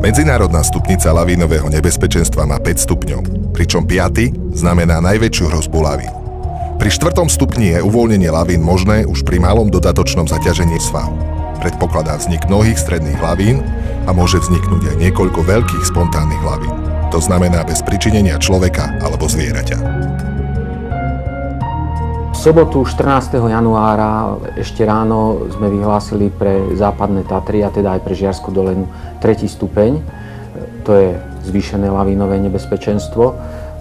Medzinárodná stupnica lavínového nebezpečenstva má 5 stupňov, pričom 5. znamená najväčšiu hrozbu lavín. Pri 4. stupni je uvoľnenie lavín možné už pri malom dodatočnom zaťažení svahu. Predpokladá vznik mnohých stredných lavín a môže vzniknúť aj niekoľko veľkých spontánnych lavín. To znamená bez pričinenia človeka alebo zvieraťa. V sobotu 14. januára ešte ráno sme vyhlásili pre západné Tatry, a teda aj pre Žiarsku dolinu 3. stupeň. To je zvýšené lavínové nebezpečenstvo,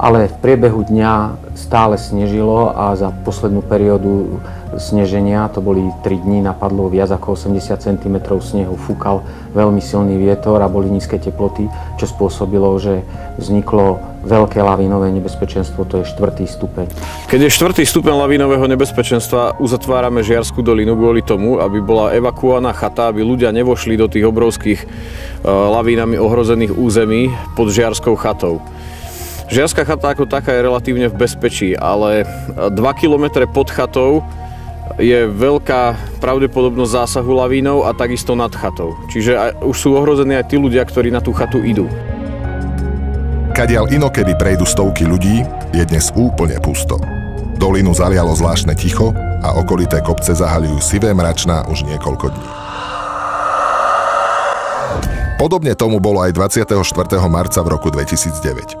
ale v priebehu dňa stále snežilo a za poslednú periódu sneženia, to boli 3 dní, napadlo viac ako 80 cm snehu, fúkal veľmi silný vietor a boli nízke teploty, čo spôsobilo, že vzniklo veľké lavínové nebezpečenstvo, to je 4. stupeň. Keď je 4. stupeň lavínového nebezpečenstva, uzatvárame Žiarsku dolinu kvôli tomu, aby bola evakuovaná chata, aby ľudia nevošli do tých obrovských lavínami ohrozených území pod Žiarskou chatou. Žiarská chata ako taká je relatívne v bezpečí, ale 2 km pod chatou je veľká pravdepodobnosť zásahu lavínou a takisto nad chatou. Čiže už sú ohrození aj tí ľudia, ktorí na tú chatu idú. Kadiaľ inokedy prejdú stovky ľudí, je dnes úplne pusto. Dolinu zalialo zvláštne ticho a okolité kopce zahaľujú sivé mračná už niekoľko dní. Podobne tomu bolo aj 24. marca v roku 2009.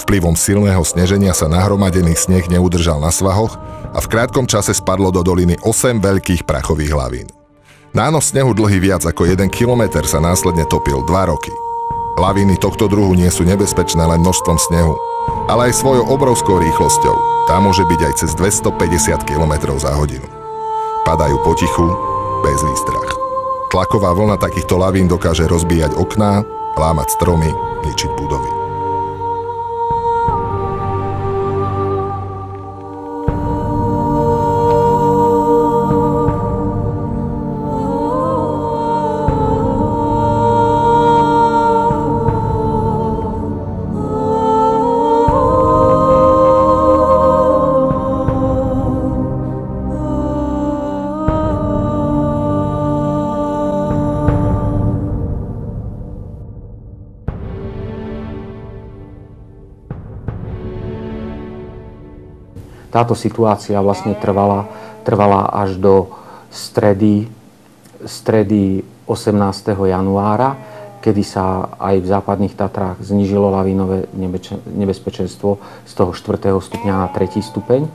Vplyvom silného sneženia sa nahromadený sneh neudržal na svahoch a v krátkom čase spadlo do doliny 8 veľkých prachových lavín. Nános snehu dlhý viac ako 1 kilometr sa následne topil 2 roky. Lavíny tohto druhu nie sú nebezpečné len množstvom snehu, ale aj svojou obrovskou rýchlosťou. Tá môže byť aj cez 250 km za hodinu. Padajú potichu, bez výstrach. Tlaková vlna takýchto lavín dokáže rozbíjať okná, lámať stromy, ničiť budovy. Táto situácia vlastne trvala až do stredy 18. januára, kedy sa aj v západných Tatrách znížilo lavínové nebezpečenstvo z toho 4. stupňa na 3. stupeň.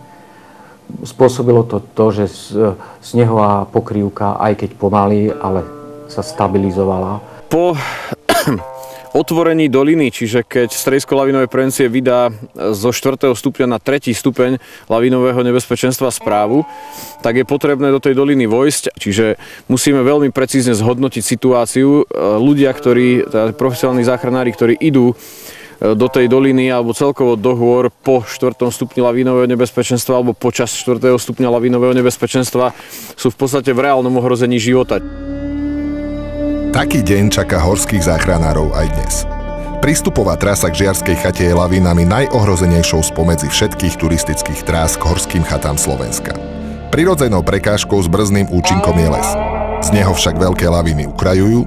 Spôsobilo to, že snehová pokrývka, aj keď pomaly, ale sa stabilizovala. Po otvorení doliny, čiže keď stredisko lavínovej prevencie vydá zo 4. stupňa na 3. stupeň lavínového nebezpečenstva správu, tak je potrebné do tej doliny vojsť, čiže musíme veľmi precízne zhodnotiť situáciu. Ľudia, teda profesionálni záchranári, ktorí idú do tej doliny alebo celkovo do hôr po 4. stupni lavínového nebezpečenstva alebo počas 4. stupňa lavínového nebezpečenstva, sú v podstate v reálnom ohrození života. Taký deň čaká horských záchranárov aj dnes. Prístupová trasa k Žiarskej chate je lavínami najohrozenejšou spomedzi všetkých turistických trás k horským chatám Slovenska. Prirodzenou prekážkou s brzdným účinkom je les. Z neho však veľké lavíny ukrajujú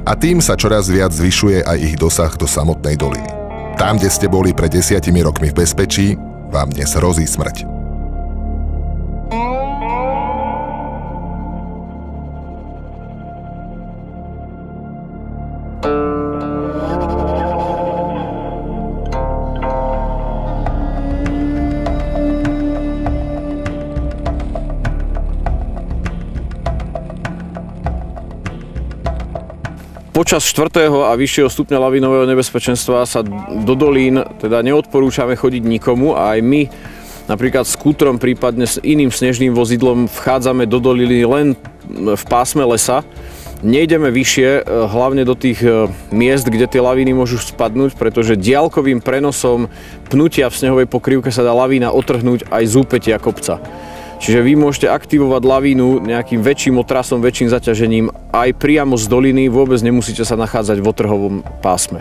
a tým sa čoraz viac zvyšuje aj ich dosah do samotnej doliny. Tam, kde ste boli pred 10 rokmi v bezpečí, vám dnes hrozí smrť. Počas 4. a vyššieho stupňa lavínového nebezpečenstva sa do dolín teda neodporúčame chodiť nikomu a aj my napríklad s kútrom, prípadne s iným snežným vozidlom vchádzame do doliny len v pásme lesa. Nejdeme vyššie, hlavne do tých miest, kde tie lavíny môžu spadnúť, pretože diaľkovým prenosom pnutia v snehovej pokrývke sa dá lavína otrhnúť aj z úpätia kopca. Čiže vy môžete aktivovať lavínu nejakým väčším otrasom, väčším zaťažením aj priamo z doliny, vôbec nemusíte sa nachádzať v otrhovom pásme.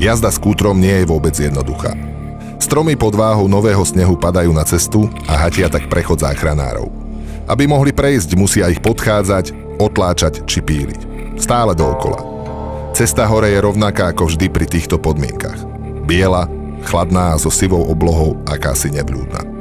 Jazda s kútrom nie je vôbec jednoduchá. Stromy pod váhou nového snehu padajú na cestu a hatia tak prechod záchranárov. Aby mohli prejsť, musia ich podchádzať, otláčať či píliť. Stále dookola. Cesta hore je rovnaká ako vždy pri týchto podmienkach. Biela, chladná a so sivou oblohou, akási nebľúdna.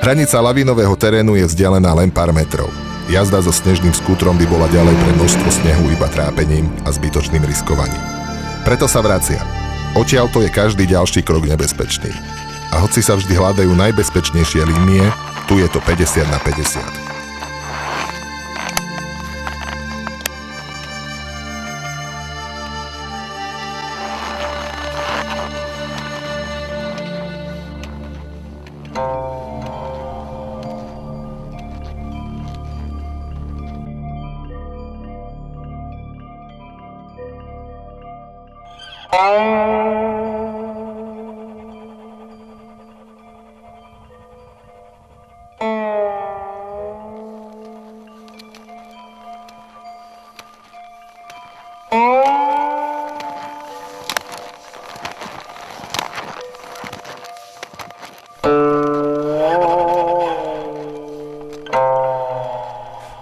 Hranica lavínového terénu je vzdialená len pár metrov. Jazda so snežným skútrom by bola ďalej pre množstvo snehu iba trápením a zbytočným riskovaním. Preto sa vracia. Odtiaľto je každý ďalší krok nebezpečný. A hoci sa vždy hľadajú najbezpečnejšie línie, tu je to 50/50.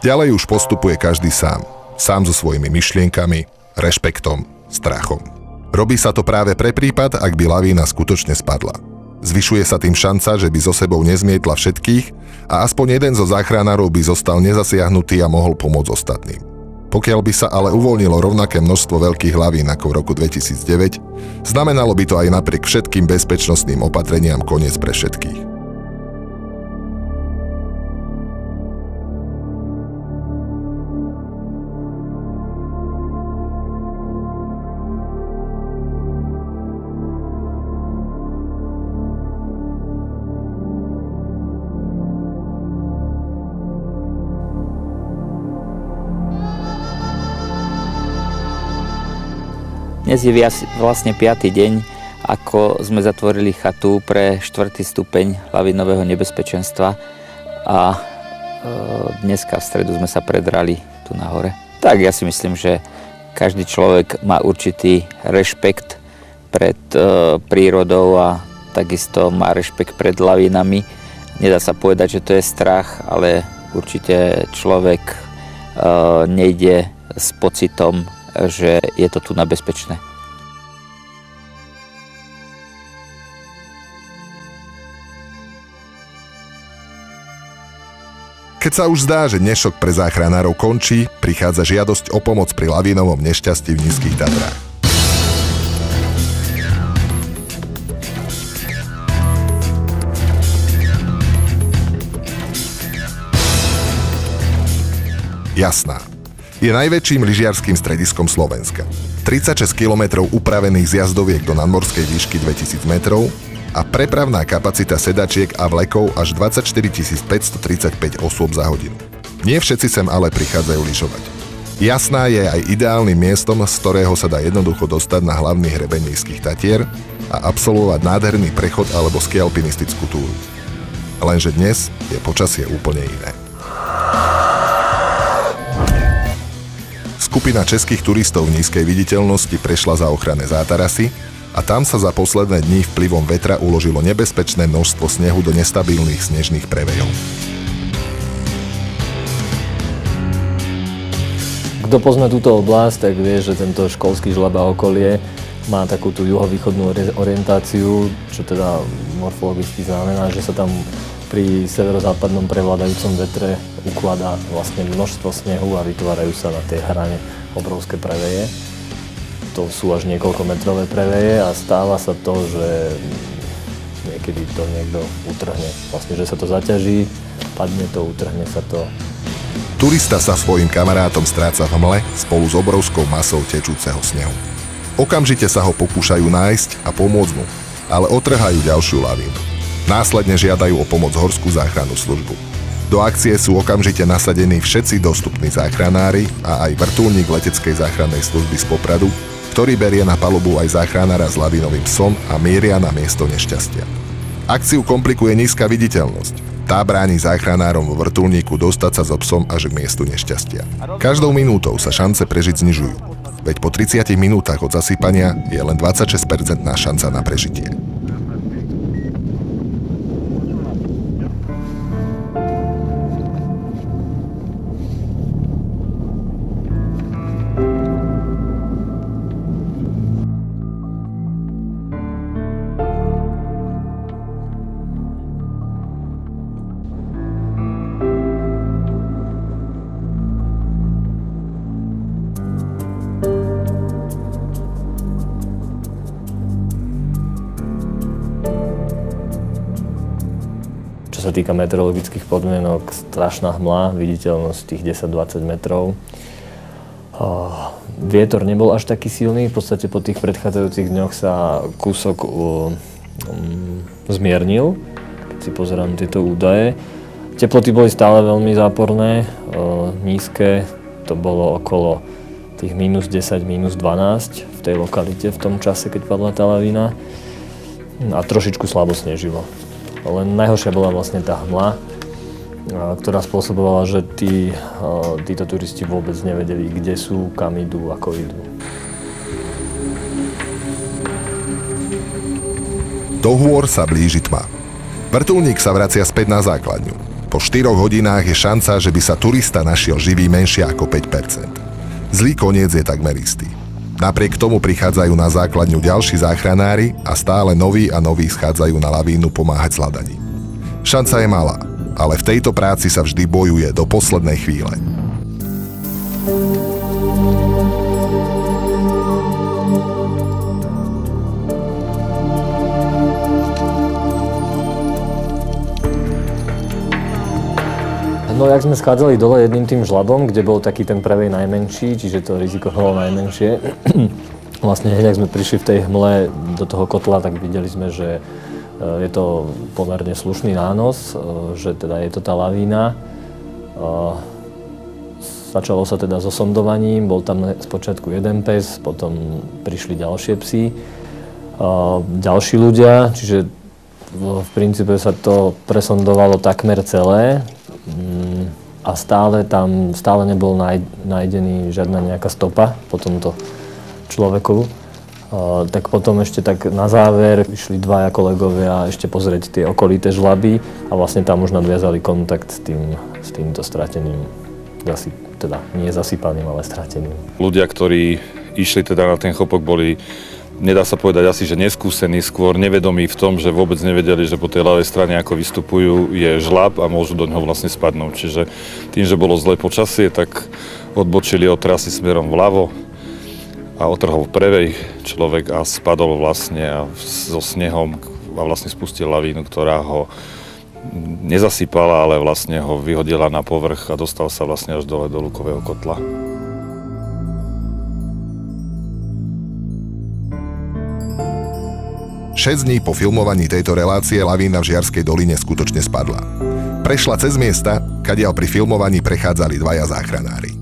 Ďalej už postupuje každý sám. Sám so svojimi myšlienkami, rešpektom, strachom. Robí sa to práve pre prípad, ak by lavína skutočne spadla. Zvyšuje sa tým šanca, že by so sebou nezmietla všetkých a aspoň jeden zo záchranárov by zostal nezasiahnutý a mohol pomôcť ostatným. Pokiaľ by sa ale uvoľnilo rovnaké množstvo veľkých lavín ako v roku 2009, znamenalo by to aj napriek všetkým bezpečnostným opatreniam koniec pre všetkých. Dnes je vlastne 5. deň, ako sme zatvorili chatu pre 4. stupeň lavinového nebezpečenstva a dneska v stredu sme sa predrali tu nahore. Tak ja si myslím, že každý človek má určitý rešpekt pred prírodou a takisto má rešpekt pred lavinami. Nedá sa povedať, že to je strach, ale určite človek nejde s pocitom, že je to tu nebezpečné. Keď sa už zdá, že nešok pre záchranárov končí, prichádza žiadosť o pomoc pri lavínovom nešťastí v Nízkych Tatrách. Jasná. Je najväčším lyžiarskym strediskom Slovenska. 36 km upravených zjazdoviek do nadmorskej výšky 2000 metrov a prepravná kapacita sedačiek a vlekov až 24 535 osôb za hodinu. Nie všetci sem ale prichádzajú lyžovať. Jasná je aj ideálnym miestom, z ktorého sa dá jednoducho dostať na hlavný hrebeň Nízkych Tatier a absolvovať nádherný prechod alebo skialpinistickú túru. Lenže dnes je počasie úplne iné. Skupina českých turistov v nízkej viditeľnosti prešla za ochranné zátarasy a tam sa za posledné dni vplyvom vetra uložilo nebezpečné množstvo snehu do nestabilných snežných prevejov. Kto pozná túto oblasť, tak vie, že tento školský žleb a okolie má takú tú juhovýchodnú orientáciu, čo teda morfologicky znamená, že sa tam pri severozápadnom prevládajúcom vetre ukladá vlastne množstvo snehu a vytvárajú sa na tej hrane obrovské preveje. To sú až niekoľkometrové preveje a stáva sa to, že niekedy to niekto utrhne. Vlastne, že sa to zaťaží, padne to, utrhne sa to. Turista sa svojim kamarátom stráca v hmle spolu s obrovskou masou tečúceho snehu. Okamžite sa ho pokúšajú nájsť a pomôcť mu, ale otrhajú ďalšiu lavínu. Následne žiadajú o pomoc horskú záchrannú službu. Do akcie sú okamžite nasadení všetci dostupní záchranári a aj vrtuľník leteckej záchrannej služby z Popradu, ktorý berie na palubu aj záchranára s lavínovým psom a mieria na miesto nešťastia. Akciu komplikuje nízka viditeľnosť. Tá bráni záchranárom vo vrtuľníku dostať sa so psom až k miestu nešťastia. Každou minútou sa šance prežiť znižujú, veď po 30 minútach od zasypania je len 26% šanca na prežitie. Čo sa týka meteorologických podmienok, strašná hmla, viditeľnosť tých 10-20 metrov. Vietor nebol až taký silný, v podstate po tých predchádzajúcich dňoch sa kúsok zmiernil, keď si pozerám tieto údaje. Teploty boli stále veľmi záporné, nízke, to bolo okolo tých minus 10, minus 12 v tej lokalite v tom čase, keď padla tá lavína a trošičku slabo snežilo. Len najhoršia bola vlastne tá hmla, ktorá spôsobovala, že títo turisti vôbec nevedeli, kde sú, kam idú, ako idú. Do hôr sa blíži tma. Vrtuľník sa vracia späť na základňu. Po 4 hodinách je šanca, že by sa turista našiel živý menšia ako 5%. Zlý koniec je takmer istý. Napriek tomu prichádzajú na základňu ďalší záchranári a stále noví a noví schádzajú na lavínu pomáhať s hľadaním. Šanca je malá, ale v tejto práci sa vždy bojuje do poslednej chvíle. No, jak sme schádzali dole jedným tým žlabom, kde bol taký ten pravej najmenší, čiže to riziko bolo najmenšie. Vlastne hneď, ak sme prišli v tej hmle do toho kotla, tak videli sme, že je to pomerne slušný nános, že teda je to tá lavína. Začalo sa teda so sondovaním, bol tam spočiatku jeden pes, potom prišli ďalšie psy, ďalší ľudia, čiže v princípe sa to presondovalo takmer celé. A stále nebol nájdený žiadna nejaká stopa po tomto človeku. Tak potom ešte tak na záver išli dvaja kolegovia ešte pozrieť tie okolité žlaby a vlastne tam už nadviazali kontakt s týmto strateným, teda nie zasypaným, ale strateným. Ľudia, ktorí išli teda na ten chopok, boli, nedá sa povedať asi, že neskúsení, skôr nevedomí v tom, že vôbec nevedeli, že po tej ľavej strane, ako vystupujú, je žlab a môžu do ňoho vlastne spadnúť. Čiže tým, že bolo zlé počasie, tak odbočili od trasy smerom vľavo a otrhol pravej človek a spadol vlastne so snehom a vlastne spustil lavínu, ktorá ho nezasypala, ale vlastne ho vyhodila na povrch a dostal sa vlastne až dole do lukového kotla. Šesť dní po filmovaní tejto relácie lavína v Žiarskej doline skutočne spadla. Prešla cez miesta, kadiaľ pri filmovaní prechádzali dvaja záchranári.